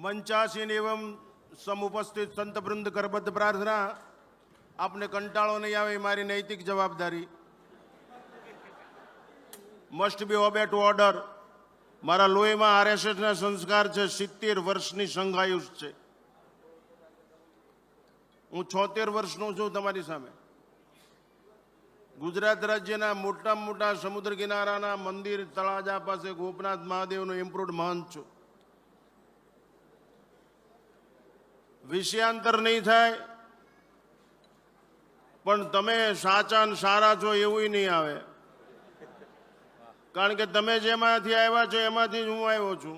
મંચાસીન એવं સમુપસ્થિત સંતવૃંદ કરબદ્ધ પ્રાર્થના. આપને કંટાળો નહીં આવે મારી નૈતિક જવાબદારી. Must be obey two order. મારા લોહીમાં આરએસએસના સંસ્કાર છે. 70 વર્ષની સંઘાયુષ છે. હું 76 વર્ષનો છું તમારી સામે. ગુજરાત રાજ્યના મોટામાં મોટા સમુદ્ર કિનારાના મંદિર તળાજા પાસે ગોપનાથ મહાદેવનો ઇમ્પ્રુવડ મહંત છું. વિષયાંતર નહીં થાય પણ તમે સાચા ને સારા છો એવું નહીં આવે, કારણ કે તમે જેમાંથી આવ્યા છો એમાંથી જ હું આવ્યો છું.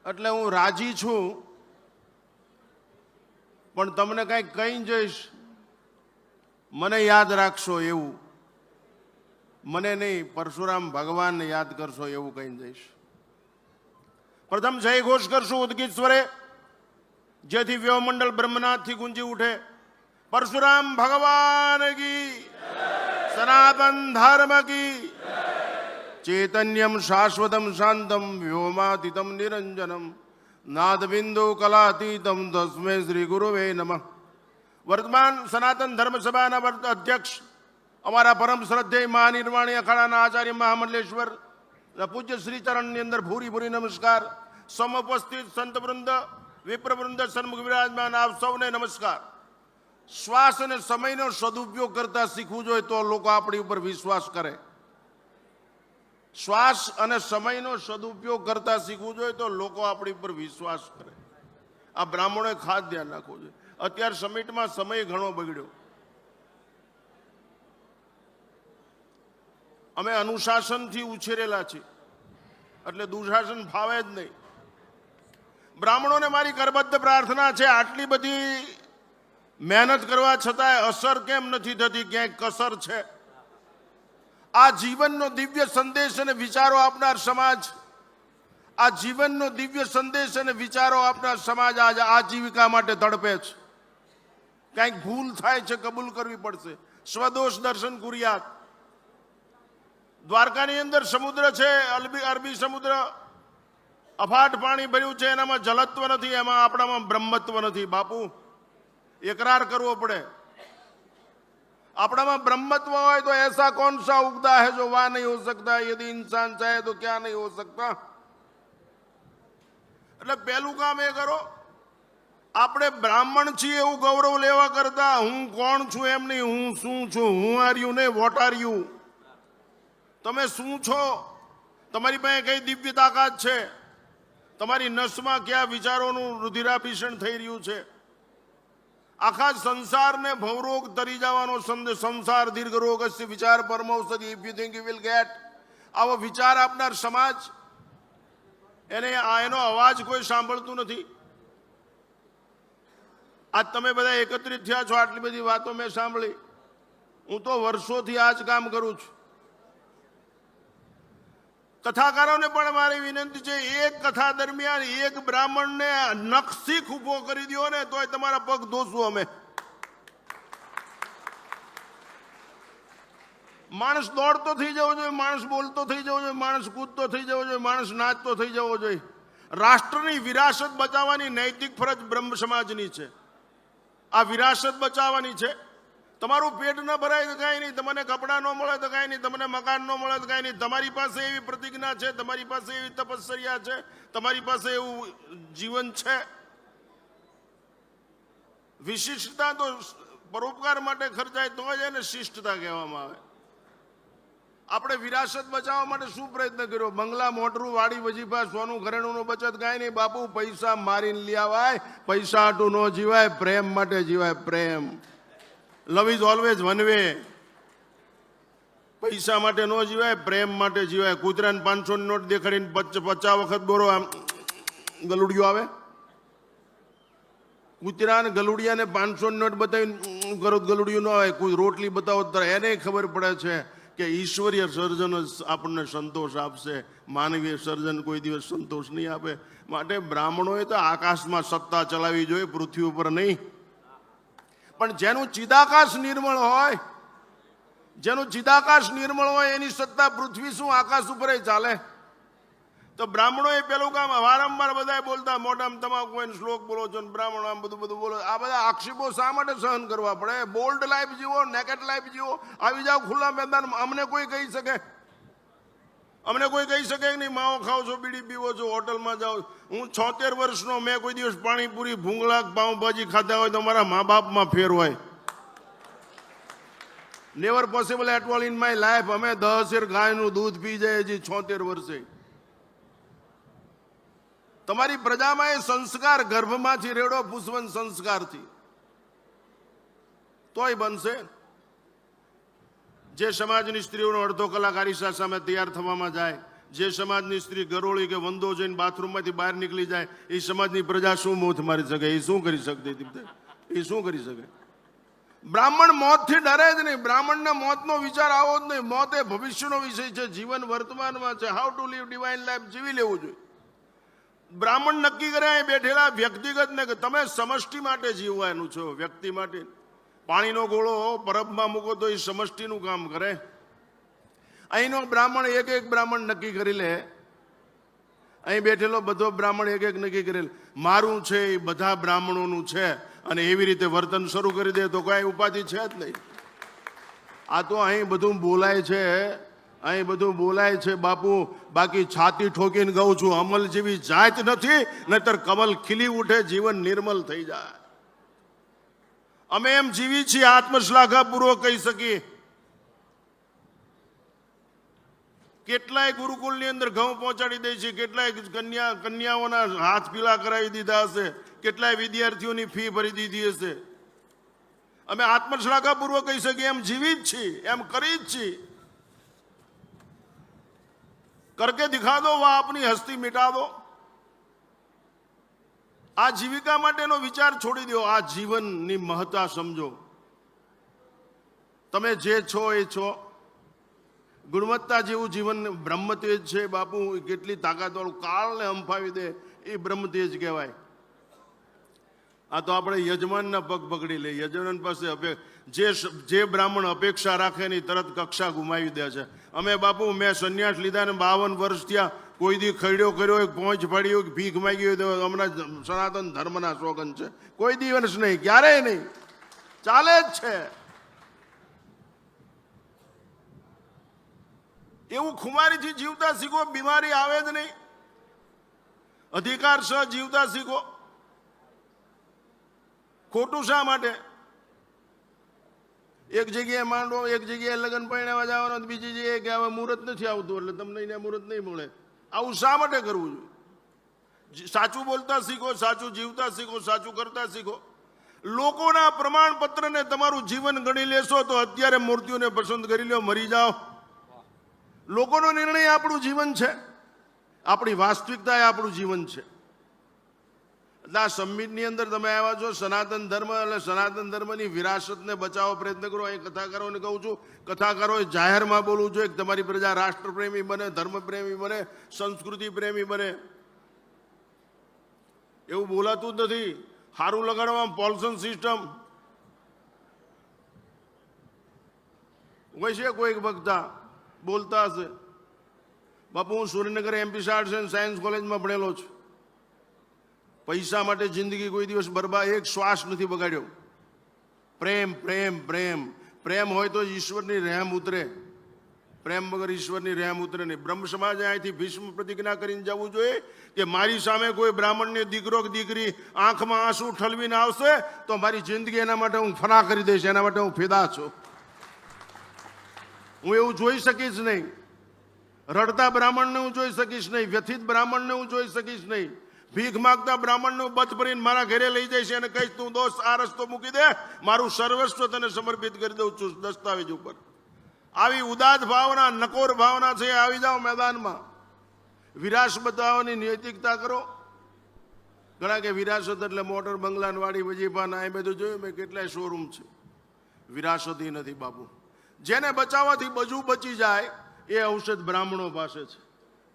એટલે હું રાજી છું, પણ તમને કંઈક કહી જઈશ મને યાદ રાખશો એવું. મને નહીં, પરશુરામ ભગવાનને યાદ કરશો એવું કહી જઈશ. પ્રથમ જય ઘોષ કરશું ઉદગીત સ્વરે, જેથી વ્યવમંડળ બ્રહ્મનાથથી ગુંજી ઉઠે. પરશુરામ ભગવાન કી, સનાતન ધર્મ કી. ચૈતન્યમ શાશ્વતમ શાંતમ વ્યોમાતીતમ નિરંજનમ નાદબિંદુ કલાતીતમ તસ્મે શ્રી ગુરુવે નમઃ. વર્તમાન સનાતન ધર્મ સભાના અધ્યક્ષ અમારા પરમ શ્રદ્ધેય મહાનિર્વાણી અખાડાના આચાર્ય મહામંડલેશ્વર પૂજ્ય શ્રીચરણની અંદર ભૂરી ભૂરી નમસ્કાર. સમુપસ્થિત સંતવૃંદ, વિપ્રવૃંદ, સન્મુખ વિરાજમાન આપ સૌને નમસ્કાર. શ્વાસ અને સમયનો સદુપયોગ કરતા શીખવું જોઈએ તો લોકો આપણી ઉપર વિશ્વાસ કરે. શ્વાસ અને સમયનો સદુપયોગ કરતા શીખવું જોઈએ તો લોકો આપણી ઉપર વિશ્વાસ કરે. આ બ્રાહ્મણોએ ખાસ ધ્યાન રાખવું જોઈએ. અત્યારે સમિટમાં સમય ઘણો બગડ્યો. અમે અનુશાસનથી ઉછેરેલા છીએ, એટલે દુશાસન ફાવે જ નહીં. બ્રાહ્મણોને મારી કરબદ્ધ પ્રાર્થના છે, આટલી બધી મહેનત કરવા છતાંય અસર કેમ નથી થતી? ક્યાંક કસર છે. આ જીવનનો દિવ્ય સંદેશ અને વિચારો આપનાર સમાજ, આ જીવનનો દિવ્ય સંદેશ અને વિચારો આપનાર સમાજ આજે આજીવિકા માટે તડપે છે. કંઈક ભૂલ થાય છે, કબૂલ કરવી પડશે. સ્વદોષ દર્શન કુર્યાત. દ્વારકાની અંદર સમુદ્ર છે, અરબી સમુદ્ર, અફાટ પાણી ભર્યું છે. એનામાં જલત્વ નથી, એમાં આપણામાં બ્રહ્મત્વ નથી. બાપુ, એકરાર કરવો પડે. આપણામાં બ્રહ્મત્વ હોય તો ऐसा कौन सा उगता है जो वहां नहीं हो सकता? यदि इंसान चाहे तो क्या नहीं हो सकता? એટલે પહેલું કામ એ કરો, આપણે બ્રાહ્મણ છીએ એવું ગૌરવ લેવા કરતા હું કોણ છું એમ નહીં, હું શું છું, હું આર યુ ને વોટ આર યુ. તમે શું છો? તમારી પાસે કઈ દિવ્ય તાકાત છે? તમારી નસમાં કયા વિચારોનું રુધિરાભિષણ થઈ રહ્યું છે? આખા સંસારને ભવરોગ તરી જવાનો સંદેશ. સંસાર દીર્ઘ રોગ અસ્ય વિચાર પરમૌષધિ if you think you will get. આવો વિચાર આપનાર સમાજ, એનો અવાજ કોઈ સાંભળતું નથી. આજ તમે બધા એકત્રિત થયા છો, આટલી બધી વાતો મેં સાંભળી. હું તો વર્ષોથી આ જ કામ કરું છું. કથાકારોને પણ મારી વિનંતી છે, એક કથા દરમિયાન એક બ્રાહ્મણને નખશીખ ઉભો કરી દો ને તોય તમારા પગ ધોશું અમે. માણસ દોડતો થઈ જવો જોઈએ, માણસ બોલતો થઈ જવો જોઈએ, માણસ કૂદતો થઈ જવો જોઈએ, માણસ નાચતો થઈ જવો જોઈએ. રાષ્ટ્રની વિરાસત બચાવવાની નૈતિક ફરજ બ્રહ્મ સમાજની છે. આ વિરાસત બચાવવાની છે. તમારું પેટ ન ભરાય તો કાંઈ નહીં, તમને કપડાં ન મળે તો કાંઈ નહીં, તમને મકાન ન મળે તો કાંઈ નહીં. તમારી પાસે એવી પ્રતિજ્ઞા છે, તમારી પાસે એવી તપશ્ચર્યા છે, તમારી પાસે એવું જીવન છે. વિશિષ્ટતા તો પરોપકાર માટે ખર્ચાય તો જ એને શિષ્ટતા કહેવામાં આવે. આપણે વિરાસત બચાવવા માટે શું પ્રયત્ન કર્યો? બંગલા, મોટરું, વાડી, વજીફા, સોનું, ઘરેણુંનો બચત કાંઈ નહીં બાપુ. પૈસા મારીને લેવાય, પૈસા હાટું ન જીવાય, પ્રેમ માટે જીવાય. પ્રેમ, love is always one way. પૈસા માટે ન જીવાય, પ્રેમ માટે જીવાય. કૂતરાને 500 ની નોટ દેખાડીને 50 વખત બોરો આમ ગલુડિયો આવે. કૂતરાને ગલુડિયાને 500 ની નોટ બતાવીને કરો ગલુડિયું ન આવે. કોઈ રોટલી બતાવો તો એને ખબર પડે છે કે ઈશ્વરીય સર્જન આપણને સંતોષ આપશે, માનવીય સર્જન કોઈ દિવસ સંતોષ નહીં આપે. માટે બ્રાહ્મણોએ તો આકાશમાં સત્તા ચલાવવી જોઈએ, પૃથ્વી ઉપર નહીં. પણ જેનું ચિદાકાશ નિર્મળ હોય, જેનું ચિદાકાશ નિર્મળ હોય એની સત્તા પૃથ્વી શું આકાશ ઉપર ચાલે? તો બ્રાહ્મણોએ પેલું કામ વારંવાર બધા બોલતા મોઢામાં તમાકુ હોય ને શ્લોક બોલો છો ને બ્રાહ્મણો આમ બધું બધું બોલો. આ બધા આક્ષેપો શા માટે સહન કરવા પડે? બોલ્ડ લાઈફ જીવો, નેકેડ લાઈફ જીવો, આવી જાઓ ખુલ્લા મેદાનમાં. અમને કોઈ કહી શકે? અમને કોઈ કહી શકે કે નહીં માવો ખાઓ છો, બીડી પીવો છો, હોટલમાં જાઓ? હું 76 વર્ષનો, મેં કોઈ દિવસ પાણીપુરી, ભૂંગળા, પાઉંભાજી ખાધા હોય તો મારા મા બાપમાં ફેર હોય? Never possible at all in my life. અમે 10 શેર ગાયનું દૂધ પી જાય હજી 76 વર્ષે. તમારી પ્રજામાં એ સંસ્કાર ગર્ભમાંથી રેડો પુષ્પન સંસ્કારથી તોય બનશે. જે સમાજની સ્ત્રીઓનો અડધો કલાક આરીસા સામે તૈયાર થવામાં જાય, જે સમાજની સ્ત્રી ગરોળી કે વંદો જઈને બાથરૂમમાંથી બહાર નીકળી જાય, એ સમાજની પ્રજા શું મોત મારી શકે? એ શું કરી શકતી? એ શું કરી શકે? બ્રાહ્મણ મોતથી ડરે જ નહીં. બ્રાહ્મણને મોતનો વિચાર આવો જ નહીં. મોત એ ભવિષ્યનો વિષય છે, જીવન વર્તમાનમાં છે. How to live divine life જીવી લેવું જોઈએ. બ્રાહ્મણ નક્કી કરે અહીં બેઠેલા વ્યક્તિગત ને કે તમે સમષ્ટિ માટે જીવવાનું છો, વ્યક્તિ માટે. પાણીનો ગોળો પરબમાં મૂકો તો એ સમષ્ટિનું કામ કરે. અહીંનો બ્રાહ્મણ એક બ્રાહ્મણ નક્કી કરી લે. અહીં બેઠેલો બધો બ્રાહ્મણ એક નક્કી કરી લે મારું છે એ બધા બ્રાહ્મણોનું છે, અને એવી રીતે વર્તન શરૂ કરી દે તો કઈ ઉપાધિ છે જ નહીં. આ તો અહીં બધું બોલાય છે, અહીં બધું બોલાય છે બાપુ. બાકી છાતી ઠોકીને કહું છું, અમલ જેવી જાત નથી, નહીતર કમલ ખીલી ઉઠે, જીવન નિર્મલ થઈ જાય. અમે એમ જીવી છીએ, આત્મશ્લાઘાપૂર્વક કહી શકીએ. કેટલાય ગુરુકુળની અંદર ઘઉં પહોંચાડી દે છે, કેટલાય કન્યાઓના હાથ પીલા કરાવી દીધા હશે, કેટલાય વિદ્યાર્થીઓની ફી ભરી દીધી હશે. અમે આત્મશ્લાઘાપૂર્વક કહી શકીએ એમ જીવી જ છીએ, એમ કરી જ છીએ. કરકે દિખા દો વાહ આપની હસ્તી મિટા દો. આ જીવિકા માટેનો વિચાર છોડી દો. આ જીવનની મહત્તા સમજો. તમે જે છો એ છો. ગુણવત્તા જેવું જીવન બ્રહ્મતેજ છે બાપુ. કેટલી તાકાતવાળું, કાળને હંફાવી દે એ બ્રહ્મતેજ કહેવાય. આ તો આપણે યજમાનના પગ પકડી લઈએ. યજમાન પાસે જે બ્રાહ્મણ અપેક્ષા રાખે નહીં તરત કક્ષા ગુમાવી દે છે. અમે બાપુ, મેં સંન્યાસ લીધા ને 52 વર્ષ થયા, કોઈ દી ખડ્યો કર્યો હોય, પહોંચ પાડ્યો, ભીખ માગી હોય તો હમણાં સનાતન ધર્મના સોગન છે. કોઈ દિવસ નહીં, ક્યારેય નહીં, ચાલે જ છે. એવું ખુમારીથી જીવતા શીખો, બીમારી આવે જ નહીં. અધિકાર સહ જીવતા શીખો. ખોટું શા માટે? એક જગ્યાએ માંડવો, એક જગ્યાએ લગ્ન પરણાવવા જવાનો, બીજી જગ્યાએ કે હવે મુહૂર્ત નથી આવતું એટલે તમને અહીંયા મુહૂર્ત નહીં મળે. આવું શા માટે કરવું જોઈએ? સાચું બોલતા શીખો, સાચું જીવતા શીખો, સાચું કરતા શીખો. લોકોના પ્રમાણપત્રને તમારું જીવન ગણી લેશો તો અત્યારે મૂર્તિઓને પસંદ કરી લો, મરી જાઓ. લોકોનો નિર્ણય આપણું જીવન છે, આપણી વાસ્તવિકતા એ આપણું જીવન છે. એટલે આ સમિટની અંદર તમે આવ્યા છો, સનાતન ધર્મ એટલે સનાતન ધર્મની વિરાસતને બચાવવા પ્રયત્ન કરો. અહીં કથાકારોને કહું છું, કથાકારોએ જાહેરમાં બોલવું જોઈએ કે તમારી પ્રજા રાષ્ટ્રપ્રેમી બને, ધર્મપ્રેમી બને, સંસ્કૃતિ પ્રેમી બને. એવું બોલાતું જ નથી. સારું લગાડવામાં પોલ્સન સિસ્ટમ હોય છે. કોઈક વખતા બોલતા હશે. બાપુ, હું Surendranagar MP arts and science કોલેજમાં ભણેલો છું. પૈસા માટે જિંદગી કોઈ દિવસ બરબાદ, એક શ્વાસ નથી બગાડ્યો. પ્રેમ પ્રેમ પ્રેમ પ્રેમ હોય તો ઈશ્વરની રહેમ ઉતરે. પ્રેમ વગર ઈશ્વરની રહેમ ઉતરે નહીં. બ્રહ્મ સમાજે અહીંથી ભીષ્મ પ્રતિજ્ઞા કરીને જવું જોઈએ કે મારી સામે કોઈ બ્રાહ્મણની દીકરો કે દીકરી આંખમાં આંસુ ઠલવીને આવશે તો મારી જિંદગી એના માટે હું ફના કરી દઈશ, એના માટે હું ફિદા છું. હું એવું જોઈ શકીશ નહીં. રડતા બ્રાહ્મણને હું જોઈ શકીશ નહીં. વ્યથિત બ્રાહ્મણને હું જોઈ શકીશ નહીં. ભીખ માગતા બ્રાહ્મણનું બધ ભરીને મારા ઘરે લઈ જઈશ અને કહીશ તું દોસ્ત આ રસ્તો મૂકી દે, મારું સર્વસ્વ તને સમર્પિત કરી દઉં છું દસ્તાવેજ ઉપર. આવી ઉદાત ભાવના, નકોર ભાવના છે, આવી જાઓ મેદાનમાં. વિરાસ બતાવવાની નૈતિકતા કરો. ઘણા કે વિરાસત એટલે મોટર બંગલા, વાડી વજીફા ના, એ બધું જોયું મેં, કેટલાય શોરૂમ છે. વિરાસતી નથી બાપુ. જેને બચાવવાથી બધું બચી જાય એ ઔષધ બ્રાહ્મણો પાસે છે.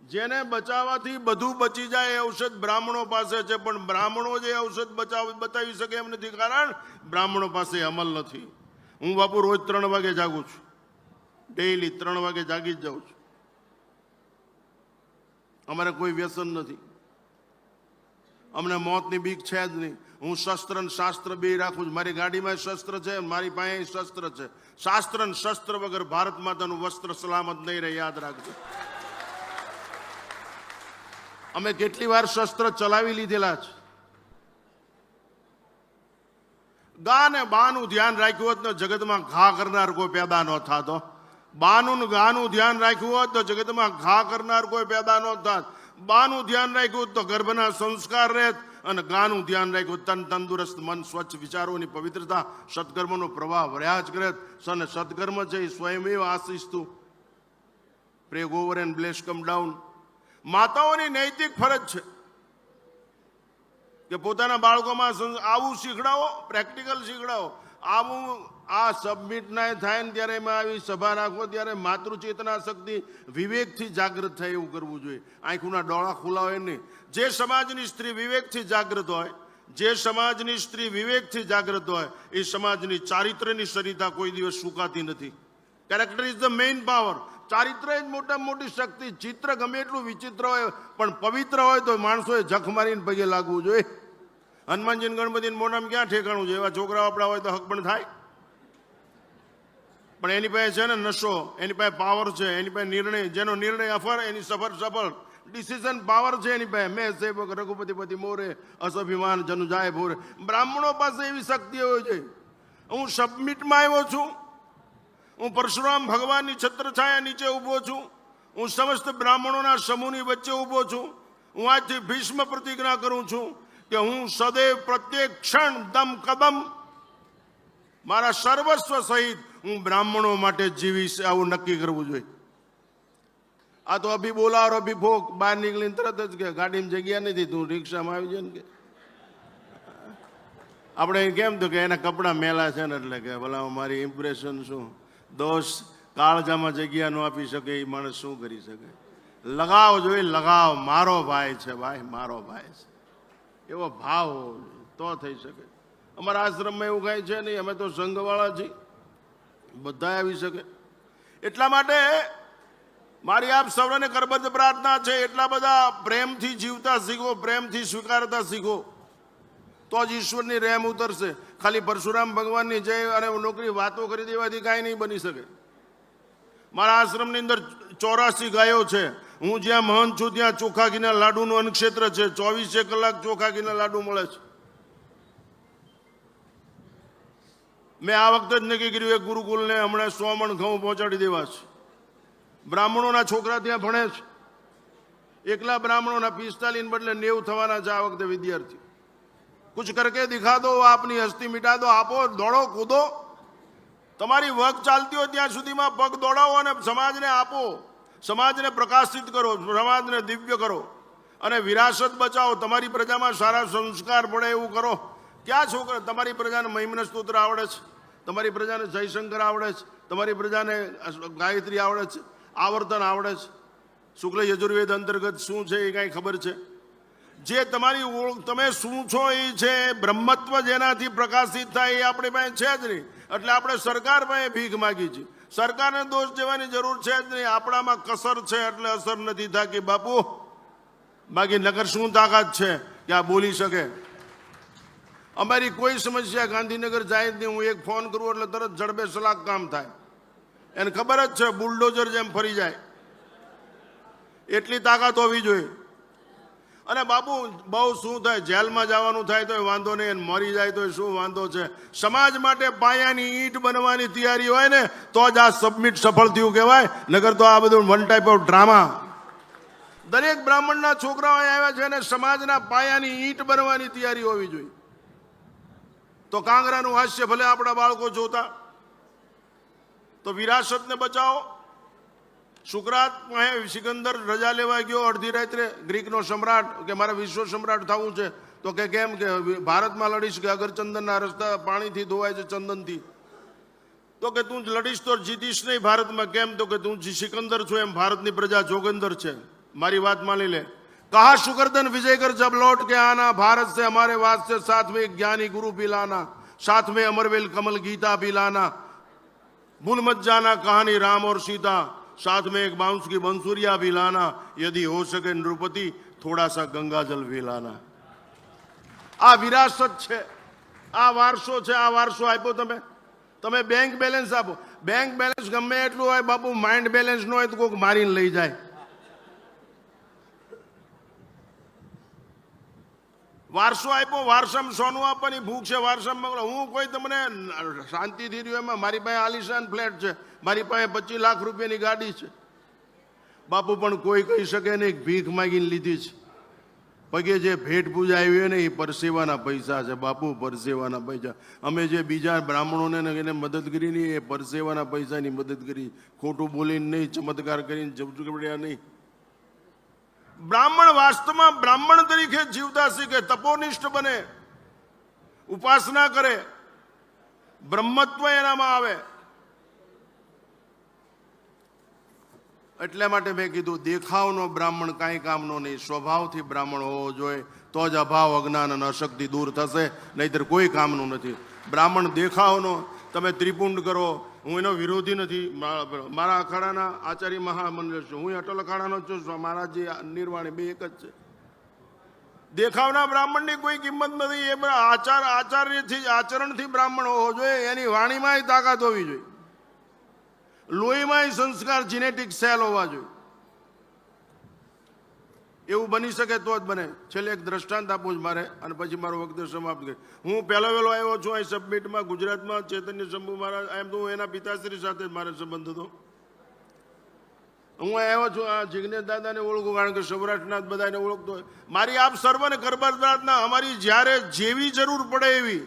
જેને બચાવવાથી બધું બચી જાય એ ઔષધ બ્રાહ્મણો પાસે છે. પણ બ્રાહ્મણો જે ઔષધ બતાવી શકે એમ નથી, કારણ બ્રાહ્મણો પાસે અમલ નથી. હું બાપુ રોજ 3 વાગે જાગું છું. ડેઈલી 3 વાગે જાગી જ જાઉં છું. અમારે કોઈ વ્યસન નથી, અમને મોતની બીક છે જ નહીં. હું શસ્ત્ર અને શાસ્ત્ર બે રાખું છું. મારી ગાડીમાં શસ્ત્ર છે, મારી પાસે શસ્ત્ર છે. શાસ્ત્ર અને શસ્ત્ર વગર ભારત માતાનું વસ્ત્ર સલામત નહીં રહે, યાદ રાખજો. અમે કેટલી વાર શસ્ત્ર ચલાવી લીધેલા છે. ગા ને બાનું ધ્યાન રાખ્યું હોત તો જગતમાં ઘા કરનાર કોઈ પેદા ન થાતો. બાનું ને ગાનું ધ્યાન રાખ્યું હોત તો જગતમાં ઘા કરનાર કોઈ પેદા ન થાત. બાનું ધ્યાન રાખ્યું તો ગર્ભના સંસ્કાર રહેત, અને ગાનું ધ્યાન રાખ્યું તન તંદુરસ્ત, મન સ્વચ્છ, વિચારોની પવિત્રતા, સત્કર્મનો પ્રવાહ વર્યા જ કરે. અને સત્કર્મ છે એ સ્વયમેવ આશિસ્તું. Pray over and bless come down. માતાઓની નૈતિક ફરજ છે કે પોતાના બાળકોમાં આવું શીખડાવો, પ્રેક્ટિકલ શીખડાવો. આવું આ સબમિટ ના થાય ને ત્યારે એમાં આવી સભા રાખો ત્યારે માતૃચેતના શક્તિ વિવેકથી જાગૃત થાય એવું કરવું જોઈએ. આંખોના ડોળા ખુલ્લા હોય નહીં. જે સમાજની સ્ત્રી વિવેકથી જાગૃત હોય, જે સમાજની સ્ત્રી વિવેકથી જાગૃત હોય, એ સમાજની ચારિત્ર્યની સરિતા કોઈ દિવસ સુકાતી નથી. Character is the main power. ચારિત્ર્ય જ મોટામાં મોટી શક્તિ. ચિત્ર ગમે એટલું વિચિત્ર હોય પણ પવિત્ર હોય તો માણસોએ જખ મારીને પગે લાગવું જોઈએ. હનુમાનજી ગણપતિને મોઢામાં ક્યાં ઠેકાણું છે? એવા છોકરાઓ આપણા હોય તો હક પણ થાય. પણ એની પાસે છે ને નશો, એની પાસે પાવર છે, એની પાસે નિર્ણય, જેનો નિર્ણય અફર એની સફળ. ડિસિઝન પાવર છે એની પાસે. મેં સેવક રઘુપતિપતિ મોરે, અસભિમાન જનુ જાય ભોરે. બ્રાહ્મણો પાસે એવી શક્તિ હોય છે. હું સબમિટમાં આવ્યો છું. હું પરશુરામ ભગવાનની છત્રછાયા નીચે ઊભો છું. હું સમસ્ત બ્રાહ્મણોના સમૂહની વચ્ચે ઊભો છું. હું આજથી ભીષ્મ પ્રતિજ્ઞા કરું છું કે હું સદૈવ પ્રત્યેક ક્ષણ દમ કદમ મારા સર્વસ્વ સહિત હું બ્રાહ્મણો માટે જીવીશ. આવું નક્કી કરવું જોઈએ. આ તો અભી બોલા और અભી ભોગ. બહાર નીકળીને તરત જ કે ગાડીમાં જગ્યા નથી, તું રિક્ષામાં આવી જાય ને કે. આપણે કેમ તો કે એના કપડાં મેલા છે ને એટલે કે ભલા મારી ઇમ્પ્રેશન શું. દોસ્ત, કાળજામાં જગ્યા ન આપી શકે એ માણસ શું કરી શકે? લગાવ જોઈએ, લગાવ. મારો ભાઈ છે, ભાઈ મારો ભાઈ છે, એવો ભાવ તો થઈ શકે. અમારા આશ્રમમાં એવું કાંઈ છે નહીં. અમે તો સંઘવાળા છીએ, બધા આવી શકે. એટલા માટે મારી આપ સૌને કરબદ્ધ પ્રાર્થના છે, એટલા બધા પ્રેમથી જીવતા શીખો, પ્રેમથી સ્વીકારતા શીખો, તો જ ઈશ્વરની રહેમ ઉતરશે. ખાલી પરશુરામ ભગવાનની જય અને નોકરી વાતો કરી દેવાથી કાંઈ નહીં બની શકે. મારા આશ્રમની અંદર 84 ગાયો છે. હું જ્યાં મહંત છું ત્યાં ચોખા ઘીના લાડુનું અન્નક્ષેત્ર છે. 24 કલાક ચોખા ઘીના લાડુ મળે છે. મેં આ વખતે જ નક્કી કર્યું એક ગુરુકુલને હમણાં 100 મણ ઘઉં પહોંચાડી દેવા છે. બ્રાહ્મણોના છોકરા ત્યાં ભણે છે. એકલા બ્રાહ્મણોના 45 બદલે 90 થવાના છે આ વખતે વિદ્યાર્થી. કુછ કરકે દિખા દો, આપની હસ્તી મિટા દો. આપો, દોડો, કૂદો. તમારી વર્ક ચાલતી હોય ત્યાં સુધીમાં પગ દોડાવો અને સમાજને આપો. સમાજને પ્રકાશિત કરો, સમાજને દિવ્ય કરો અને વિરાસત બચાવો. તમારી પ્રજામાં સારા સંસ્કાર પડે એવું કરો. ક્યાં છોકરા? તમારી પ્રજાને મહિમ્ન સ્તોત્ર આવડે છે, તમારી પ્રજાને જયશંકર આવડે છે, તમારી પ્રજાને ગાયત્રી આવડે છે, આવર્તન આવડે છે. શુક્લ યજુર્વેદ અંતર્ગત શું છે એ કાંઈ ખબર છે? જે તમારી ઓળખ, તમે શું છો એ છે. બ્રહ્મત્વ જેનાથી પ્રકાશિત થાય એ આપણી પાસે છે જ નહીં. એટલે આપણે સરકાર પાસે ભીખ માગી છે. સરકારને દોષ દેવાની જરૂર છે જ નહીં. આપણામાં કસર છે એટલે અસર નથી થતી બાપુ. બાકી નગર શું તાકાત છે કે આ બોલી શકે? અમારી કોઈ સમસ્યા ગાંધીનગર જાય જ નહીં. હું એક ફોન કરું એટલે તરત જડબે સલાક કામ થાય. એને ખબર જ છે બુલડોઝર જેમ ફરી જાય. એટલી તાકાત હોવી જોઈએ. અને બાપુ બહુ શું થાય, જેલમાં જવાનું થાય તો વાંધો નહીં, મરી જાય તો શું વાંધો છે? સમાજ માટે પાયાની ઈંટ બનવાની તૈયારી હોય ને તો જ આ સબમિટ સફળ થયું કહેવાય. નગર તો આ બધું વન ટાઈપ ઓફ ડ્રામા. દરેક બ્રાહ્મણના છોકરાઓ આવ્યા છે અને સમાજના પાયાની ઈંટ બનવાની તૈયારી હોવી જોઈએ. તો કાંગરાનું હાસ્ય ભલે આપણા બાળકો જોતા. તો વિરાસતને બચાવો. શુક્રાત સિકંદર રજા લેવા ગયો અડધી રાત્રે. ગ્રીકનો સમ્રાટ કે મારે વિશ્વ સમ્રાટ થવું છે. તો કે કેમ? કે ભારતમાં લડીશ કે અગર ચંદનના રસ્તા પાણીથી ધોવાય છે, ચંદનથી. તો કે તું લડીશ તો જીતીશ નહીં ભારતમાં. કેમ? તો કે તું સિકંદર છો એમ ભારતની પ્રજા જોગંદર છે. મારી વાત માની લે. कहा शुक्रदन विजय कर जब लौट के आना, भारत से हमारे वास्ते साथ में एक ज्ञानी गुरु भी लाना, साथ में अमरवेल कमल गीता भी लाना, भूल मत जाना कहानी राम और सीता, साथ में एक बांस की बंसुरिया भी लाना, यदि हो सके नृपति थोड़ा सा गंगाजल भी लाना। आ विरासत छे, आ वारसो छे। आ वारसो आप्यो તમે તમે બેંક બેલેન્સ આપો, બેંક બેલેન્સ ગમે એટલું હોય બાપુ, માઇન્ડ બેલેન્સ ન હોય તો કોઈક મારીને લઈ જાય। વારસો આપ્યો, વારસામાં સોનું આપવાની ભૂખ છે, વારસામાં હું કોઈ તમને શાંતિથી રહ્યો એમાં મારી પાસે આલિશાન ફ્લેટ છે, મારી પાસે 25 લાખ રૂપિયાની ગાડી છે બાપુ, પણ કોઈ કહી શકે નહીં ભીખ માગીને લીધી છે। પગે જે ભેટ પૂજા આવી હોય ને એ પરસેવાના પૈસા છે બાપુ, પરસેવાના પૈસા। અમે જે બીજા બ્રાહ્મણોને એને મદદ કરી નહીં, એ પરસેવાના પૈસાની મદદ કરી, ખોટું બોલીને નહીં, ચમત્કાર કરીને જબરજસ્તી નહીં। બ્રાહ્મણ વાસ્તવમાં બ્રાહ્મણ તરીકે જીવતા શીખે, તપોનિષ્ઠ બને, ઉપાસના કરે, બ્રહ્મત્વ એનામાં આવે। એટલા માટે મેં કીધું દેખાવનો બ્રાહ્મણ કાંઈ કામનો નહીં, સ્વભાવથી બ્રાહ્મણ હોવો જોઈએ, તો જ અભાવ, અજ્ઞાન અને અશક્તિ દૂર થશે, નહીંતર કોઈ કામનું નથી। બ્રાહ્મણ દેખાવનો, તમે ત્રિપુંડ કરો, હું એનો વિરોધી નથી, મારા અખાડાના આચાર્ય મહામંડળ છું, હું અટલ અખાડાનો છું, મહારાજજી નિર્વાણી બે એક જ છે। દેખાવના બ્રાહ્મણની કોઈ કિંમત નથી, એ આચાર્યથી આચરણથી બ્રાહ્મણ હોવો જોઈએ, એની વાણીમાંય તાકાત હોવી જોઈએ, લોહીમાંય સંસ્કાર જીનેટિક સેલ હોવા જોઈએ, એવું બની શકે તો જ બને। છેલ્લે એક દ્રષ્ટાંત આપું જ મારે, અને પછી મારો વખત સમાપ્ત કરી। હું પહેલો આવ્યો છું અહીં સબમિટમાં, ગુજરાતમાં ચૈતન્ય શંભુ મહારાજ, એમ તો હું એના પિતાશ્રી સાથે મારો સંબંધ હતો। હું આવ્યો છું, આ જિજ્ઞેશ દાદાને ઓળખું, કારણ કે સૌરાષ્ટ્રના બધાને ઓળખતો હોય। મારી આપ સર્વને કરબાર પ્રાર્થના, અમારી જ્યારે જેવી જરૂર પડે એવી,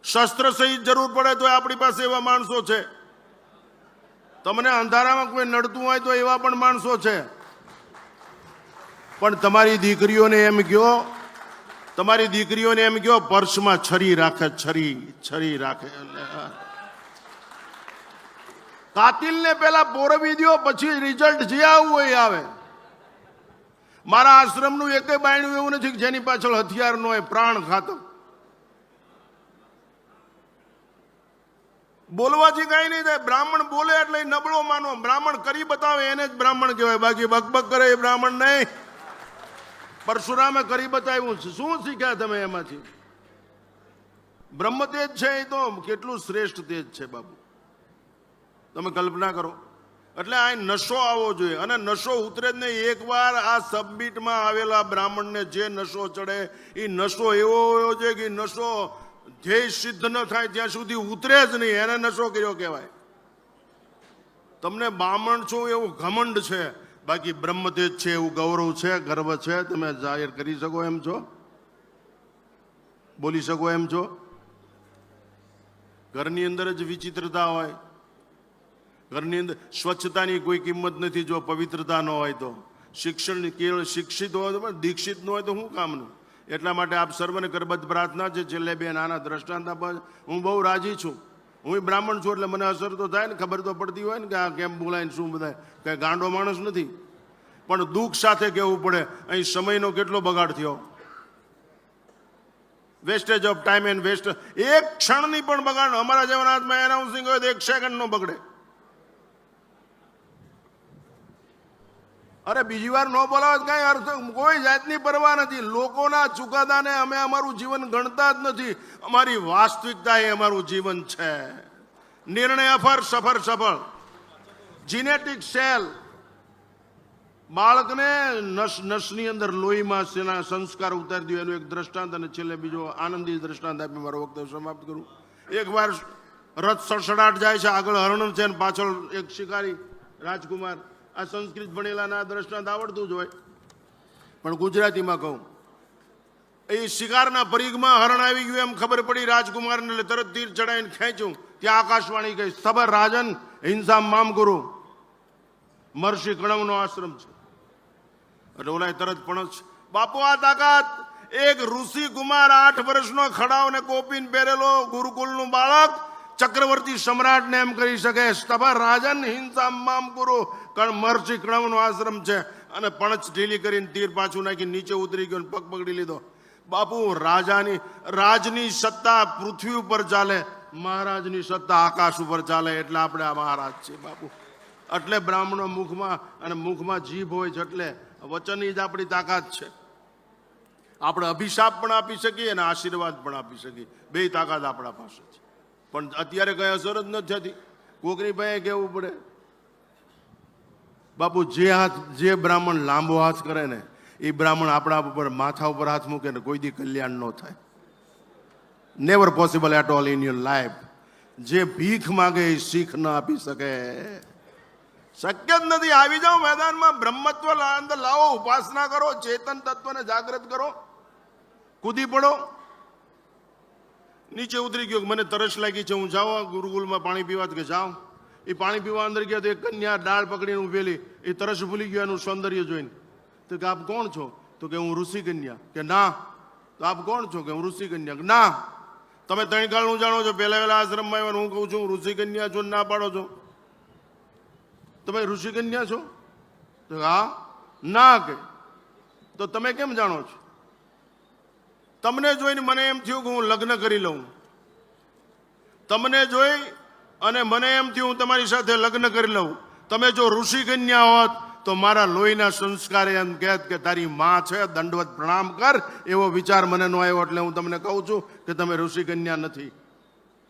શસ્ત્ર સહિત જરૂર પડે તો આપણી પાસે એવા માણસો છે, તમને અંધારામાં કોઈ નડતું હોય તો એવા પણ માણસો છે। પણ તમારી દીકરીઓને એમ કહો, તમારી દીકરીઓને એમ કહો પર્સમાં છરી રાખે, છરી રાખે। કાતિલને પેલા પોરવી દો, પછી રિઝલ્ટ જે આવવું હોય આવે। મારા આશ્રમનું એકે બાયણું એવું નથી જેની પાછળ હથિયાર ન હોય, પ્રાણ ઘાતક। બોલવાથી કઈ નહીં થાય, બ્રાહ્મણ બોલે એટલે નબળો માનો, બ્રાહ્મણ કરી બતાવે એને જ બ્રાહ્મણ કહેવાય, બાકી બકબક કરે એ બ્રાહ્મણ નહીં। પરશુરામે કરી બતાવ્યું છે, શું શીખ્યા તમે એમાંથી? બ્રહ્મ તેજ છે એ તો કેટલું શ્રેષ્ઠ તેજ છે બાપુ, તમે કલ્પના કરો। એટલે આ નશો આવવો જોઈએ, અને નશો ઉતરે જ નહીં। એકવાર આ સબમિટમાં આવેલા બ્રાહ્મણને જે નશો ચડે, એ નશો એવો હોવો જોઈએ કે નશો ધ્યેય સિદ્ધ ન થાય ત્યાં સુધી ઉતરે જ નહીં, એને નશો કર્યો કહેવાય। તમને બ્રાહ્મણ છો એવું ઘમંડ છે, બાકી બ્રહ્મતેજ છે એવું ગૌરવ છે, ગર્વ છે, તમે જાહેર કરી શકો એમ છો, બોલી શકો એમ છો। ઘરની અંદર જ વિચિત્રતા હોય, ઘરની અંદર સ્વચ્છતાની કોઈ કિંમત નથી જો પવિત્રતા ન હોય તો। શિક્ષણ કેવળ શિક્ષિત હોય તો પણ દીક્ષિત ન હોય તો શું કામનું? એટલા માટે આપ સર્વને કરબદ્ધ પ્રાર્થના છે, છેલ્લે બે નાના દ્રષ્ટાંત આપવા। હું બહુ રાજી છું, હું બ્રાહ્મણ છું એટલે મને અસર તો થાય ને, ખબર તો પડતી હોય ને કે આ કેમ બોલાય શું બધાય, કઈ ગાંડો માણસ નથી, પણ દુઃખ સાથે કહેવું પડે। અહીં સમયનો કેટલો બગાડ થયો, wastage of time and waste, એક ક્ષણની પણ બગાડ, અમારા જેવાના હાથમાં એનાઉન્સિંગ હોય તો 1 સેકન્ડ નો બગડે। અરે બીજી વાર ન બોલાવે કઈ અર્થ, કોઈ જાતની પરવા નથી। લોકોના ચુકાદાને અમે અમારું જીવન ગણતા જ નથી, અમારી વાસ્તવિકતા એ અમારું જીવન છે। નિર્ણય અફર, સફર સફળ, જીનેટિક સેલ, બાળકને નસની અંદર લોહીમાં સંસ્કાર ઉતારી દો, એનું એક દ્રષ્ટાંત, અને છેલ્લે બીજો આનંદી દ્રષ્ટાંત આપી મારો વક્તવ્ય સમાપ્ત કરું। એકવાર રથ સડસડાટ જાય છે, આગળ હરણ છે અને પાછળ એક શિકારી રાજકુમાર। આ સંસ્કૃત ભણેલાના દ્રષ્ટાંત આવડતું જ હોય, પણ ગુજરાતીમાં કહું, એ શિકારના પરિઘમાં હરણ આવી ગયું એમ ખબર પડી રાજકુમારને, એટલે તરત તીર ચડાવીને ખેંચ્યું, ત્યાં આકાશવાણી કહી, સબર રાજન હિંસા મામ ગુરુ, મહર્ષિ કણવનો આશ્રમ છે। એટલે ઓલા તરત પણ બાપુ આ તાકાત, એક ઋષિ કુમાર 8 વર્ષનો ખડાવને કોપીને પહેરેલો ગુરુકુલનું બાળક ચક્રવર્તી સમ્રાટને એમ કરી શકે, સ્તભર રાજન હિંસા મામ ગુરુ, મહર્ષિ કણવનો આશ્રમ છે, અને પણચ ઢીલી કરીને તીર પાછું નાખી નીચે ઉતરી ગયો, પગ પકડી લીધો। બાપુ રાજની સત્તા પૃથ્વી ઉપર ચાલે, મહારાજની સત્તા આકાશ ઉપર ચાલે, એટલે આપણે આ મહારાજ છે બાપુ। એટલે બ્રાહ્મણો મુખમાં અને મુખમાં જીભ હોય છે, એટલે વચનની જ આપણી તાકાત છે. આપણે અભિશાપ પણ આપી શકીએ અને આશીર્વાદ પણ આપી શકીએ. બે તાકાત આપણા પાસે છે. પણ અત્યારે કઈ અસર જ નથી થતી. કોકની પાસે કહેવું પડે. બાપુ જે બ્રાહ્મણ લાંબો હાથ કરે ને એ બ્રાહ્મણ આપણા ઉપર માથા ઉપર હાથ મૂકે ને કોઈ દી કલ્યાણ ન થાય. Never possible at all in your life. જે ભીખ માગે એ શીખ ન આપી શકે. શક્ય જ નથી. આવી જાઓ મેદાનમાં, બ્રહ્મત્વ અંદર લાવો, ઉપાસના કરો, ચેતન તત્વને જાગૃત કરો, કૂદી પડો. નીચે ઉતરી ગયો, મને તરસ લાગી છે, હું જાઉં ગુરુકુલમાં પાણી પીવા, કે જાઉં. એ પાણી પીવા અંદર ગયા તો એક કન્યા ડાળ પકડીને ઉભેલી. એ તરસ ભૂલી ગયો એનું સૌંદર્ય જોઈને. તો કે આપ કોણ છો? તો કે હું ઋષિ કન્યા. કે ના. તો આપ કોણ છો? કે હું ઋષિ કન્યા. ના, તમે ત્રણ કાળનું જાણો છો, પહેલા વહેલા આશ્રમમાં આવ્યા, હું કહું છું ઋષિ કન્યા છો, ના પાડો છો. તમે ઋષિ કન્યા છો? તો હા. ના. કે તો તમે કેમ જાણો છો? તમને જોઈને મને એમ થયું કે હું લગ્ન કરી લઉં. તમને જોઈ અને મને એમ થયું હું તમારી સાથે લગ્ન કરી લઉં. તમે જો ઋષિ કન્યા હોત તો મારા લોહીના સંસ્કારે એમ કહેત કે તારી માં છે, દંડવત પ્રણામ કર. એવો વિચાર મને નો આવ્યો. એટલે હું તમને કહું છું કે તમે ઋષિ કન્યા નથી.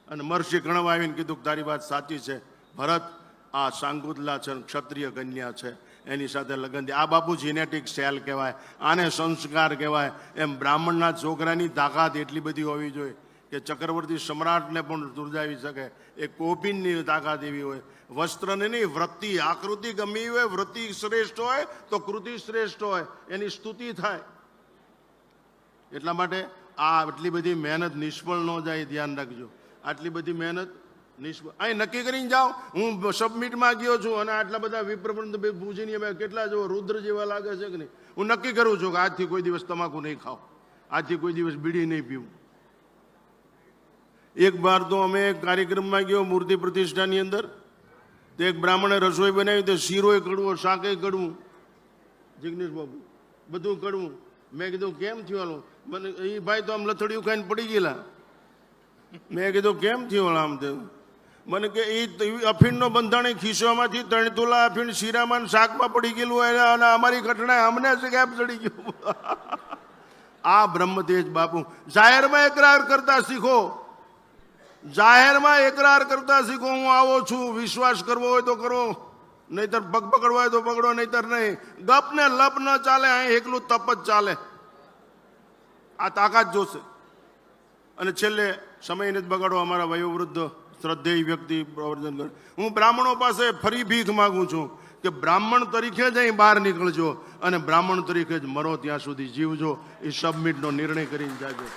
અને મહર્ષિ કણવ આવીને કીધું કે તારી વાત સાચી છે ભરત, આ શાંગુદલા છે, ક્ષત્રિય કન્યા છે, એની સાથે લગ્ન. આ બાપુ જીનેટિક સેલ કહેવાય, આને સંસ્કાર કહેવાય. એમ બ્રાહ્મણના છોકરાની તાકાત એટલી બધી હોવી જોઈએ કે ચક્રવર્તી સમ્રાટને પણ ધુરજાવી શકે. એ કોપિનની તાકાત એવી હોય. વસ્ત્રની નહીં, વૃત્તિ, આકૃતિ ગમે એવી હોય, વૃત્તિ શ્રેષ્ઠ હોય તો કૃતિ શ્રેષ્ઠ હોય, એની સ્તુતિ થાય. એટલા માટે આ આટલી બધી મહેનત નિષ્ફળ ન જાય, ધ્યાન રાખજો. આટલી બધી મહેનત નિષ્ફળ. અહીં નક્કી કરીને જાઓ, હું સબમિટમાં ગયો છું અને આટલા બધા વિપ્રબંધ પૂજીને અમે કેટલા જો રુદ્ર જેવા લાગે છે કે નહીં. હું નક્કી કરું છું કે આજથી કોઈ દિવસ તમાકુ નહીં ખાવ, આજથી કોઈ દિવસ બીડી નહીં પીવું. એક વાર તો અમે એક કાર્યક્રમમાં ગયો મૂર્તિ પ્રતિષ્ઠાની અંદર, તો એક બ્રાહ્મણે રસોઈ બનાવી, તો શીરોય કડવો, શાકે કડવું, જિગ્નેશ બાબુ બધું કડવું. મેં કીધું કેમ થયું? મને એ ભાઈ તો આમ લથડિયું ખાઈને પડી ગયેલા. મેં કીધું કેમ થયું આમ? તેવું મને કે એ અફીણનો બંધાણી ખિસ્સામાંથી 3 તોલા અફીણ શીરામાં શાકમાં પડી ગયેલું હોય અને અમારી ઘટના અમને કેમ ચડી ગયું. આ બ્રહ્મતેજ બાપુ. જાહેરમાં એકરાર કરતા શીખો. જાહેરમાં એકરાર કરતા શીખો. હું આવો છું. વિશ્વાસ કરવો હોય તો કરો, નહીતર પગ પકડવો હોય તો પકડો, નહીતર નહીં. ગપ ને લપ ન ચાલે. અહીં એકલું તપ જ ચાલે. આ તાકાત જોશે. અને છેલ્લે સમય નથી બગાડો. અમારા વયોવૃદ્ધ શ્રદ્ધેય વ્યક્તિ પ્રવર્તન કરે. હું બ્રાહ્મણો પાસે ફરી ભીખ માગું છું કે બ્રાહ્મણ તરીકે જ અહીં બહાર નીકળજો અને બ્રાહ્મણ તરીકે જ મરો ત્યાં સુધી જીવજો. એ સબમિટનો નિર્ણય કરીને જાજો.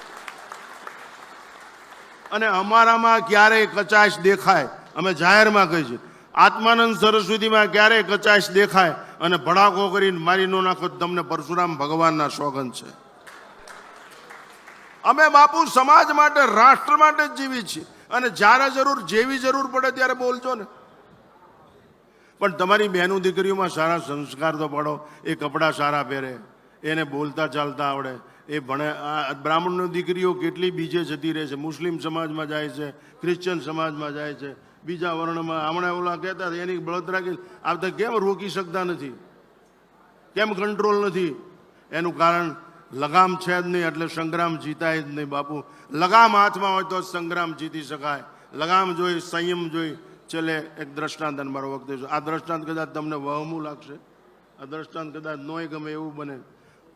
અને અમારામાં ક્યારેય કચાશ દેખાય, અમે જાહેરમાં કહી છે, આત્માનંદ સરસ્વતીમાં ક્યારેય કચાશ દેખાય અને ભડાકો કરીને મારી નો નાખો, તમને પરશુરામ ભગવાનના સોગંદ છે. અમે બાપુ સમાજ માટે, રાષ્ટ્ર માટે જ જીવી છીએ. અને જ્યારે જરૂર, જેવી જરૂર પડે ત્યારે બોલજો ને. પણ તમારી બહેનું દીકરીઓમાં સારા સંસ્કાર તો પાડો. એ કપડાં સારા પહેરે, એને બોલતા ચાલતા આવડે, એ ભણે. આ બ્રાહ્મણની દીકરીઓ કેટલી બીજે જતી રહે છે. મુસ્લિમ સમાજમાં જાય છે, ક્રિશ્ચન સમાજમાં જાય છે, બીજા વર્ણમાં. હમણાં ઓલા કહેતા એની બળતરા કે આવતા કેમ રોકી શકતા નથી, કેમ કંટ્રોલ નથી? એનું કારણ લગામ છે જ નહીં, એટલે સંગ્રામ જીતાય જ નહીં બાપુ. લગામ હાથમાં હોય તો સંગ્રામ જીતી શકાય. લગામ જોઈ, સંયમ જોઈ. છેલ્લે એક દ્રષ્ટાંત, મારો વખતે આ દ્રષ્ટાંત કદાચ તમને વહમું લાગશે, આ દ્રષ્ટાંત કદાચ નોય ગમે એવું બને.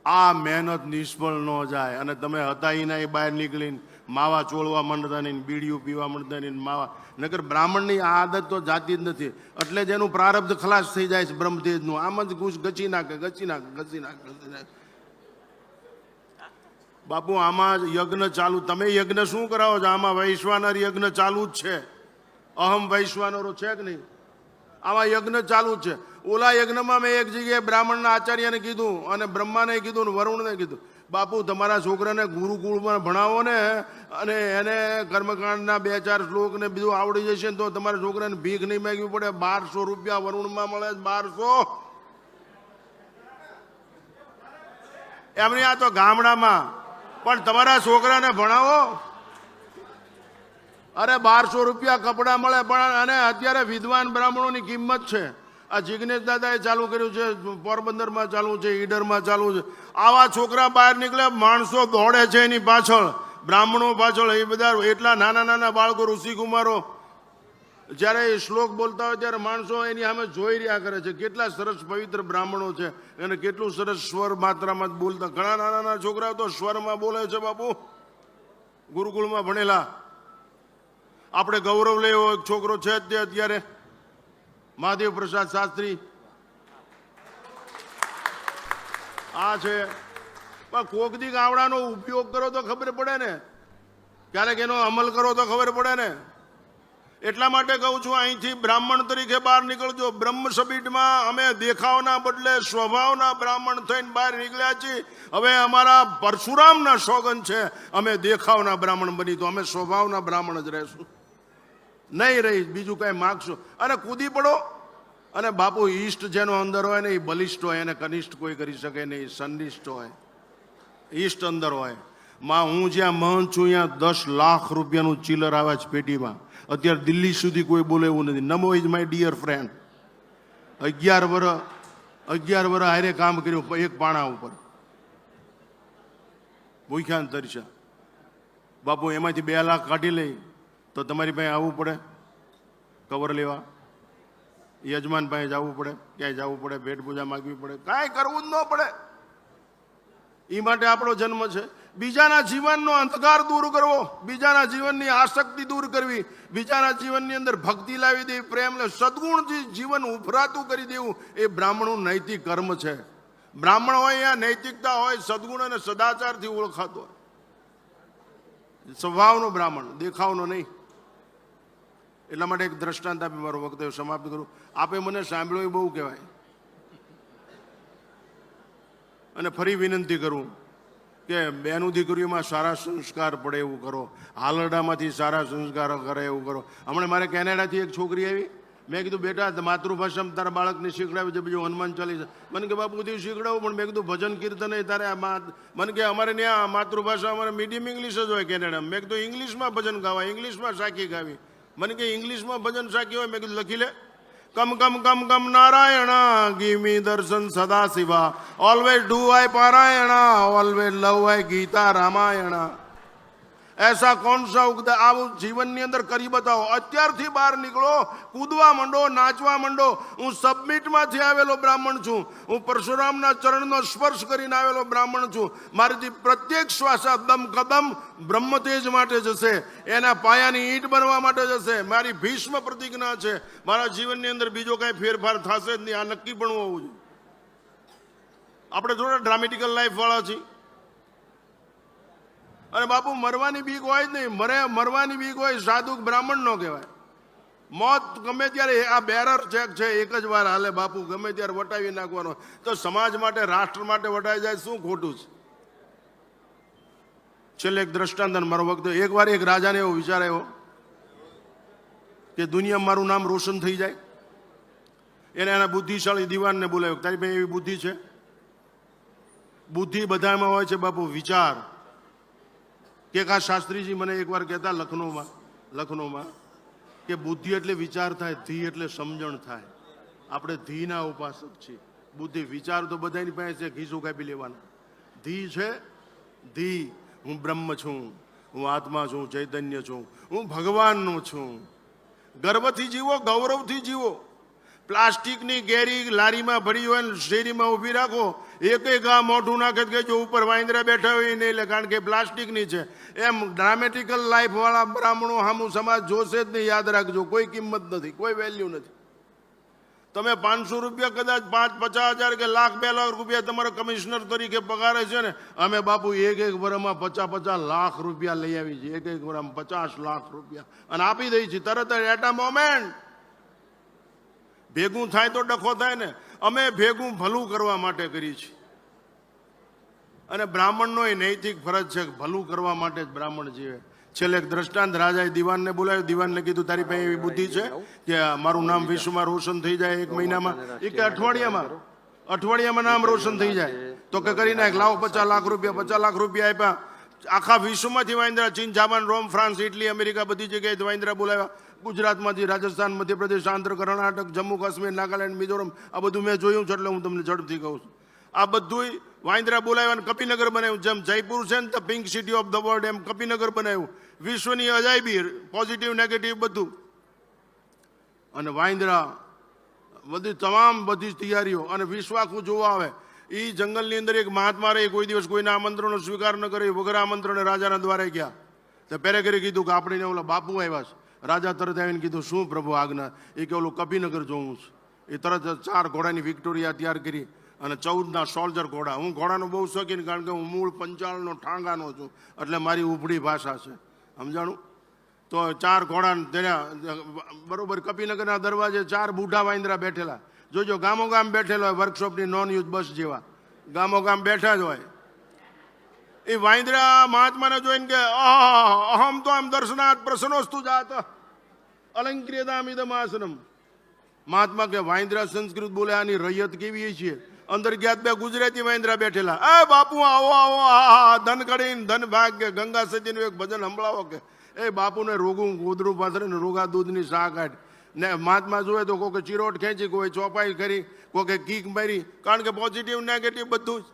આ મહેનત નિષ્ફળ ન જાય અને તમે હતા એના એ બહાર નીકળીને માવા ચોળવા માંડતા નહીં, બીડીયું પીવા માંડતા નહીં, માવા. નકર બ્રાહ્મણની આ આદત તો જાતી જ નથી. એટલે જ એનું પ્રારબ્ધ ખલાસ થઈ જાય છે બ્રહ્મતેજનું. આમ જ ઘૂસ ગચી નાખે, ગચી નાખે, ગચી નાખે. બાપુ આમાં યજ્ઞ ચાલુ. તમે યજ્ઞ શું કરાવો છો? આમાં વૈશ્વાનર યજ્ઞ ચાલુ જ છે. અહમ વૈશ્વાનરો છે કે નહીં? આમાં યજ્ઞ ચાલુ જ છે. ઓલા યજ્ઞમાં મેં એક જગ્યાએ બ્રાહ્મણના આચાર્યને કીધું અને બ્રહ્માને કીધું ને વરુણને કીધું, બાપુ તમારા છોકરાને ગુરુકુળમાં ભણાવો ને અને એને કર્મકાંડના 2-4 શ્લોક ને બીજું આવડી જશે ને તો તમારા છોકરાને ભીખ નહીં માગવી પડે. 1200 રૂપિયા વરુણમાં મળે. 1200 એમની. આ તો ગામડામાં. પણ તમારા છોકરાને ભણાવો. અરે 1200 રૂપિયા કપડાં મળે. પણ અને અત્યારે વિદ્વાન બ્રાહ્મણોની કિંમત છે. આ જિગ્નેશ દાદાએ ચાલુ કર્યું છે, પોરબંદરમાં ચાલુ છે, ઈડરમાં ચાલુ છે. આવા છોકરા બહાર નીકળે, માણસો દોડે છે એની પાછળ, બ્રાહ્મણો પાછળ. એ બધા એટલા નાના નાના બાળકો, ઋષિકુમારો જ્યારે એ શ્લોક બોલતા હોય ત્યારે માણસો એની સામે જોઈ રહ્યા કરે છે. કેટલા સરસ પવિત્ર બ્રાહ્મણો છે અને કેટલું સરસ સ્વર માત્રામાં બોલતા. ઘણા નાના નાના છોકરાઓ તો સ્વરમાં બોલે છે બાપુ, ગુરુકુળમાં ભણેલા. આપણે ગૌરવ લેવો એક છોકરો છે જ તે અત્યારે, મહાદેવ પ્રસાદ શાસ્ત્રી આ છે. પણ કોક દી ગાવડાનો ઉપયોગ કરો તો ખબર પડે ને, ક્યારેક એનો અમલ કરો તો ખબર પડે ને. એટલા માટે કહું છું, અહીંથી બ્રાહ્મણ તરીકે બહાર નીકળજો. બ્રહ્મ સબીટમાં અમે દેખાવના બદલે સ્વભાવના બ્રાહ્મણ થઈને બહાર નીકળ્યા છીએ. હવે અમારા પરશુરામના સોગન છે, અમે દેખાવના બ્રાહ્મણ બની તો અમે સ્વભાવના બ્રાહ્મણ જ રહેશું, નહીં રહી બીજું કાંઈ માગશું. અને કૂદી પડો. અને બાપુ ઈષ્ટ જેનો અંદર હોય ને એ બલિષ્ઠ હોય, એને કનિષ્ઠ કોઈ કરી શકે નહીં. સંનિષ્ઠ હોય, ઈષ્ટ અંદર હોય. માં હું જ્યાં મહંત છું ત્યાં 10 લાખ રૂપિયાનું ચિલર આવે છે પેટીમાં. અત્યારે દિલ્હી સુધી કોઈ બોલે એવું નથી. નમો ઇઝ માય ડિયર ફ્રેન્ડ. 11 વર્ષ હારે કામ કર્યું એક પાણા ઉપર, ભૂખ્યા તરસ્યા. બાપુ એમાંથી 2 લાખ કાઢી લઈ તો તમારી પાસે આવવું પડે કવર લેવા, યજમાન પાસે જવું પડે, ક્યાંય જવું પડે, ભેટ પૂજા માગવી પડે, કાંઈ કરવું જ ન પડે. એ માટે આપણો જન્મ છે. બીજાના જીવનનો અંધકાર દૂર કરવો, બીજાના જીવનની આસક્તિ દૂર કરવી, બીજાના જીવનની અંદર ભક્તિ લાવી દેવી, પ્રેમ, સદગુણથી જીવન ઉભરાતું કરી દેવું, એ બ્રાહ્મણનું નૈતિક કર્મ છે. બ્રાહ્મણ હોય ત્યાં નૈતિકતા હોય, સદગુણ અને સદાચારથી ઓળખાતો હોય. સ્વભાવનો બ્રાહ્મણ, દેખાવનો નહીં. એટલા માટે એક દ્રષ્ટાંત આપી મારો વક્તવ્ય સમાપ્ત કરું. આપે મને સાંભળ્યો એ બહુ કહેવાય. અને ફરી વિનંતી કરું કે બેનું દીકરીઓમાં સારા સંસ્કાર પડે એવું કરો, હાલરડામાંથી સારા સંસ્કાર કરે એવું કરો. હમણાં મારે કેનેડાથી એક છોકરી આવી, મેં કીધું બેટા માતૃભાષામાં તારા બાળકને શીખડાવ્યું છે, બીજું હનુમાન ચાલીસા. મને કે બાપુ બધું શીખડાવું, પણ મેં કીધું ભજન કીર્તન તારે મને કે અમારે ત્યાં માતૃભાષા અમારે મીડિયમ ઇંગ્લિશ જ હોય કેનેડામાં. મેં કીધું ઇંગ્લિશમાં ભજન ગાવા, ઇંગ્લિશમાં સાખી ગાવી. મને કે ઇંગ્લિશમાં ભજન સાખી હોય. મેં કીધું લખી લે. કમ કમ કમ કમ Narayan give me darshan Sadashiva, always do I parayan, always love I Gita Ramayan. ऐसा कौन सा उगता આવું જીવનની અંદર કરી બતાવો. અત્યારથી બહાર નીકળો, કૂદવા માંડો, નાચવા માંડો. હું સબમિટમાંથી આવેલો બ્રાહ્મણ છું, હું પરશુરામના ચરણનો સ્પર્શ કરીને આવેલો બ્રાહ્મણ છું. મારીથી પ્રત્યેક શ્વાસ દમ કદમ બ્રહ્મતેજ માટે જશે, એના પાયાની ઈંટ બનવા માટે જશે. મારી ભીષ્મ પ્રતિજ્ઞા છે. મારા જીવનની અંદર બીજો કાંઈ ફેરફાર થશે જ નહીં. આ નક્કી પણ હોવું જોઈએ. આપણે થોડા ડ્રામેટિકલ લાઈફ વાળા છીએ. અને બાપુ મરવાની બીક હોય જ નહીં. મરવાની બીક હોય સાધુ બ્રાહ્મણ નો કહેવાય. મોત ગમે ત્યારે, આ બેરર ચેક છે, એક જ વાર હાલે બાપુ, ગમે ત્યારે વટાવી નાખવાનો. તો સમાજ માટે, રાષ્ટ્ર માટે વટાઈ જાય, શું ખોટું છે? છેલ્લે એક દ્રષ્ટાંત મારો વખત. એકવાર એક રાજાને એવો વિચાર આવ્યો કે દુનિયામાં મારું નામ રોશન થઈ જાય. એને એના બુદ્ધિશાળી દિવાનને બોલાવ્યો. તારી પાસે એવી બુદ્ધિ છે? બુદ્ધિ બધામાં હોય છે બાપુ, વિચાર. કે કા શાસ્ત્રીજી મને એકવાર કહેતા લખનૌમાં કે બુદ્ધિ એટલે વિચાર થાય, ધી એટલે સમજણ થાય. આપણે ધીના ઉપાસક છીએ. બુદ્ધિ વિચાર તો બધાની પાસે છે, ઘીસું કાપી લેવાના. ધી છે, ધી. હું બ્રહ્મ છું, હું આત્મા છું, ચૈતન્ય છું, હું ભગવાનનો છું. ગર્વથી જીવો, ગૌરવથી જીવો. પ્લાસ્ટિકની કેરી લારીમાં ભરી હોય ને શેરીમાં ઊભી રાખો, એક આ મોઢું નાખે કે જો ઉપર વાંદરા બેઠા હોય નહીં લે, કારણ કે પ્લાસ્ટિકની છે. એમ ડ્રામેટિકલ લાઈફ વાળા બ્રાહ્મણો સામું સમાજ જોશે જ નહીં. યાદ રાખજો, કોઈ કિંમત નથી, કોઈ વેલ્યુ નથી. તમે 500 રૂપિયા કદાચ 50,000 કે લાખ 2 લાખ રૂપિયા તમારા કમિશનર તરીકે પગારે છે ને, અમે બાપુ એક વર્ષમાં 50 લાખ રૂપિયા લઈ આવી છીએ. એક વર્ષમાં 50 લાખ રૂપિયા અને આપી દઈ છીએ તરત જ, એટ અ મોમેન્ટ. ભેગું થાય તો ડખો થાય ને. અમે ભેગું ભલું કરવા માટે કરીએ છીએ. અને બ્રાહ્મણનો એ નૈતિક ફરજ છે કે ભલું કરવા માટે જ બ્રાહ્મણ જીવે. છેલ્લે એક દ્રષ્ટાંત. રાજાએ દિવાનને બોલાવ્યો. દિવાનને કીધું તારી પાસે એવી બુદ્ધિ છે કે મારું નામ વિશ્વમાં રોશન થઈ જાય 1 મહિનામાં? એ કે અઠવાડિયામાં નામ રોશન થઈ જાય. તો કે કરી નાખ, લાવો 50 લાખ રૂપિયા. 50 લાખ રૂપિયા આપ્યા. આખા વિશ્વમાંથી વાંદરા, ચીન, જાપાન, રોમ, ફ્રાન્સ, ઇટલી, અમેરિકા, બધી જગ્યાએ વાંદરા બોલાવ્યા. ગુજરાતમાંથી રાજસ્થાન, મધ્યપ્રદેશ, આંધ્ર, કર્ણાટક, જમ્મુ કાશ્મીર, નાગાલેન્ડ, મિઝોરમ આ બધું મેં જોયું છે એટલે હું તમને ઝડપથી કહું છું. આ બધુંય વાંદરા બોલાવ્યા અને કપિનગર બનાવ્યું. જેમ જયપુર છે ને the pink city of the world, એમ કપિનગર બનાવ્યું. વિશ્વની અજાયબી, પોઝિટિવ નેગેટિવ બધું. અને વાંદરા બધી તૈયારીઓ અને વિશ્વ આખું જોવા આવે. એ જંગલની અંદર એક મહાત્મા રહે, કોઈ દિવસ કોઈના આમંત્રણનો સ્વીકાર ન કરે, વગર આમંત્રણે રાજાના દ્વારે ગયા. તો પેરેગરે કીધું કે આપણે ઓલા બાપુ આવ્યા છે. રાજા તરત આવીને કીધું શું પ્રભુ આજ્ઞા? એ કે ઓલું કપિનગર જોવું છે. એ તરત 4 ઘોડાની વિક્ટોરિયા તૈયાર કરી અને 14ના સોલ્જર ઘોડા. હું ઘોડાનો બહુ શોખીન, કારણ કે હું મૂળ પંચાળનો ઠાંગાનો છું, એટલે મારી ઉપડી ભાષા છે, સમજાણું? તો 4 ઘોડા ત્યાં બરોબર કપિનગરના દરવાજે 4 બુઢા વાંદરા બેઠેલા. જોજો ગામો ગામ બેઠેલો હોય, વર્કશોપની નોન યુઝ બસ જેવા ગામો ગામ બેઠા જ હોય. એ વાંદરા મહાત્માને જોઈને કે અહમ તો આમ દર્શનાથ પ્રસન્નોસ્તુ જાત અલંક્રિયતામિદમાસનમ. મહાત્મા કે વાંદરા સંસ્કૃત બોલે, આની રૈયત કેવી છે? અંદર ગયા 2 ગુજરાતી વાંદરા બેઠેલા. એ બાપુ આવો આવો, આ ધન કરીને ધન ભાગ કે ગંગા સતીનું એક ભજન સંભળાવો કે એ બાપુને રોગું ગોદડું પાથરે ને રોગા દૂધની શાહ કાઢ ને. મહાત્મા જોવે તો કોઈ ચિરોટ ખેંચી, કોઈ ચોપાઈ કરી, કોઈ કીક મારી. કારણ કે પોઝિટિવ નેગેટિવ બધું જ.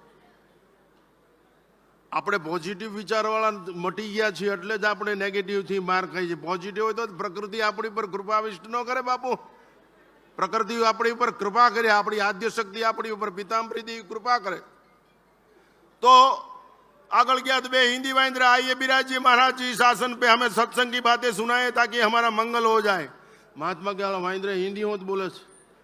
આપણે પોઝિટિવ વિચારવાળા મટી ગયા છીએ એટલે જ આપણે નેગેટિવથી માર ખાઈ છીએ. પોઝિટિવ હોય તો પ્રકૃતિ આપણી પર કૃપાવિષ્ટ ન કરે બાપુ. પ્રકૃતિ આપણી ઉપર કૃપા કરે, આપણી આદ્ય શક્તિ આપણી ઉપર પિતાંબરી કૃપા કરે. તો आगल गया तो 2 हिंदी वाइंद्रा आइए बिराज जी महाराज जी शासन पे हमें सत्संग की बातें सुनाए ताकि हमारा मंगल हो जाए. महात्मा के वाइंद्रा हिंदी होत बोले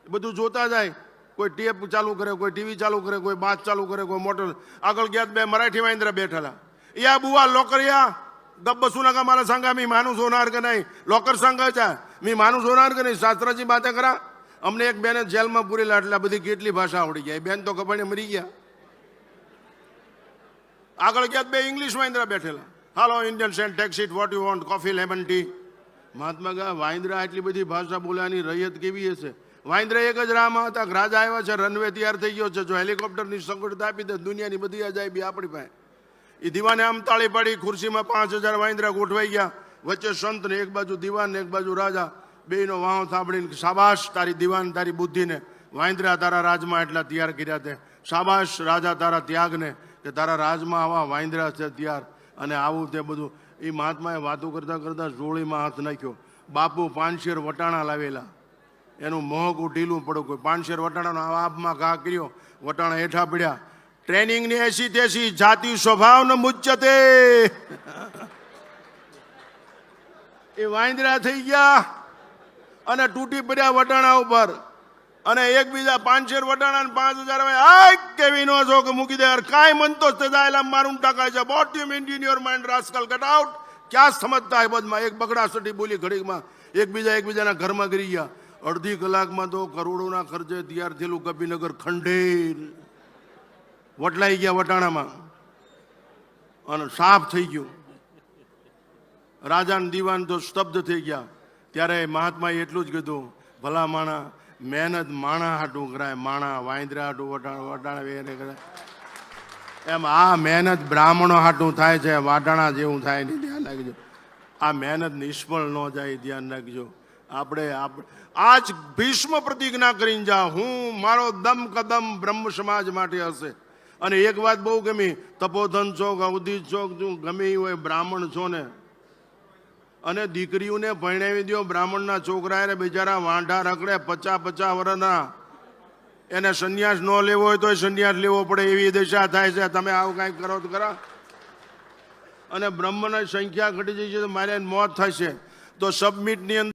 બધું જોતા જાય. કોઈ ટેપ ચાલુ કરે, કોઈ ટીવી ચાલુ કરે, કોઈ બાત ચાલુ કરે, કોઈ મોટર. આગળ ગયા 2 मराठी वाइंद्रा બેઠેલા. या बुवा लोकरिया गप बसू नका, मला सांगा मी माणूस होणार का नाही? लोकर सांगायचा मी माणूस होणार का नाही? शास्त्राची बातें करा. અમને એક બેને જેલમાં પૂરેલા, એટલે બધી કેટલી ભાષા આવડી જાય. બેન તો કપાઈને મરી ગયા. આગળ ગયા 2 ઇંગ્લિશ વાંદરા બેઠેલા. Hello Indian saint taxi, what you want, coffee, lemon tea. Mahatma ગયા વાંદરા આટલી બધી ભાષા બોલ્યાની રૈયત કેવી હશે? વાંદરા એક જ રાહમાં હતા. રાજા આવ્યા છે, રનવે તૈયાર થઈ ગયો છે. જો હેલિકોપ્ટરની સગવડતા આપી દે, દુનિયાની બધી અજાયબી આપણી પાસે. એ દીવાને આમ તાળી પાડી. ખુરશીમાં 5000 વાંદરા ગોઠવાઈ ગયા. વચ્ચે સંત ને એક બાજુ દીવાન ને એક બાજુ રાજા. બેયનો વાહો સાંભળીને શાબાશ તારી દીવાન, તારી બુદ્ધિને. વાંદરા તારા રાજમાં એટલા તૈયાર કર્યા તે. શાબાશ રાજા તારા ત્યાગને, કે તારા રાજમાં આવા વાંદરા છે તૈયાર, અને આવું તે બધું. એ મહાત્માએ વાતો કરતા કરતા જોળીમાં હાથ નાખ્યો. બાપુ 5 શેર વટાણા લાવેલા. એનું મોહકું ઢીલું પડ્યું. કોઈ 5 શેર વટાણાનો આપમાં ઘા કર્યો. વટાણા હેઠા પડ્યા. ટ્રેનિંગની 80-83 જાતિ સ્વભાવ ન મુચ્યતે. એ વાંદરા થઈ ગયા અને તૂટી પડ્યા વટાણા ઉપર. અને એકબીજા 5 શેર વટાણા 5000 કેવી નો છો કે મૂકી દે યાર, કાંઈ મનતો જ દાયલા મારું ટાકાય છે. What you mean in your mind rascal, get out. ક્યાં સમજતા હે બદમાં? એક બગડાસટી બોલી ઘડીકમાં. એકબીજાના ઘરમાં ગરી ગયા. અડધી કલાકમાં તો કરોડોના ખર્ચે તૈયાર થયેલું કપિનગર ખંડેર વટલાઈ ગયા વટાણામાં અને સાફ થઈ ગયું. રાજા દીવાન તો સ્તબ્ધ થઈ ગયા. ત્યારે મહાત્માએ એટલું જ કીધું, ભલા માણા મહેનત માણા હાટું કરાય, માણા વાંદરા હાટું વટાણા વેરે કરાય. એમ આ મહેનત બ્રાહ્મણો હાટું થાય છે, વાટાણા જેવું થાય નહીં. ધ્યાન રાખજો, આ મહેનત નિષ્ફળ ન જાય, ધ્યાન રાખજો. આપણે આજ ભીષ્મ પ્રતિજ્ઞા કરીને જા, હું મારો દમ કદમ બ્રહ્મ સમાજ માટે હશે. અને એક વાત બહુ ગમી, તપોધન છો, અવધિ છો, ગમે એ હોય, બ્રાહ્મણ છો ને, અને દીકરીઓને પરણાવી દો. બ્રાહ્મણના છોકરા બિચારા વાંઢા રખડે 50-50 વર્ષના. એને સંન્યાસ ન લેવો હોય તો સંન્યાસ લેવો પડે, એવી દશા થાય છે. તમે આવું કાંઈક કરો તો ખરા. અને બ્રહ્મની સંખ્યા ઘટી જઈ છે તો મારે મોત થશે. તો સબમિટની અંદર